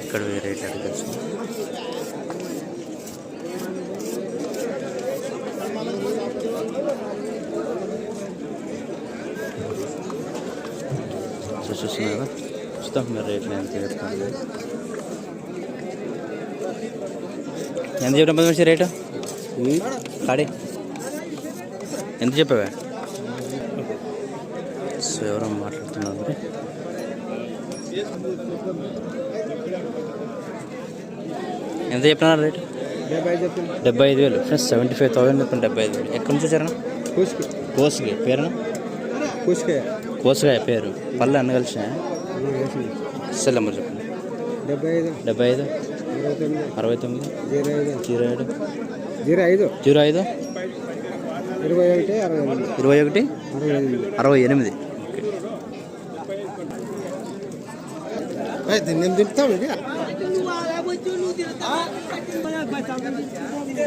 ఇక్కడ రేట్లు అడగచ్చు. చూస్తున్నారా, చూస్తాం మీరు రేట్లు ఎంత చెప్తాను. ఎంత చెప్పడం మంచి రేటు కాడి ఎంత చెప్పావా? సో ఎవరో మాట్లాడుతున్నారు మరి. ఎంత చెప్పినారు రేటు? 75,000 ఫ్రెండ్స్. 75,000 చెప్పండి. 75,000. ఎక్కడి నుంచి వచ్చారన్నా? కోసుకి పేరునా? కోసుకాయ పేరు. పళ్ళు అన్న కలిసిన సెల్ నెంబర్ చెప్పండి. 75 69 07 05 21 68.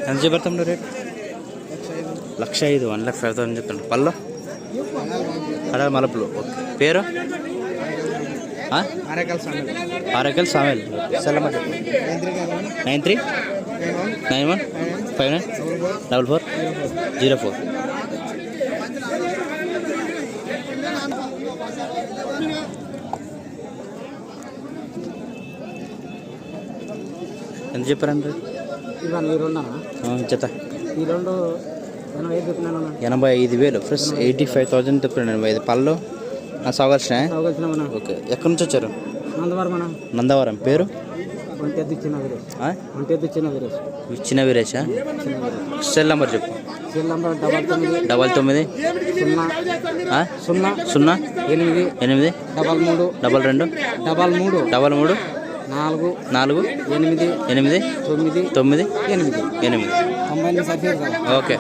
ఎంత చెప్పారు రేట్? 1,05,000 1,05,000 చెప్తాను. పళ్ళు అడగ మలపులు. ఓకే. పేరు? ఆరేకల్ సామెల్. Cell number 93 91 59 44 04. ఎంత చెప్పారండి? జత 85,000 ఫ్రెష్. 85,000 చెప్పాను. 85 పళ్ళు సాగాల్సిన. ఓకే. ఎక్కడి నుంచి వచ్చారు? నందవరం. పేరు? చిన్న వీరేషా? సెల్ నెంబర్ చెప్పు. 99 0 0 8 8 32 33 4 8 8 9 8. ఓకే.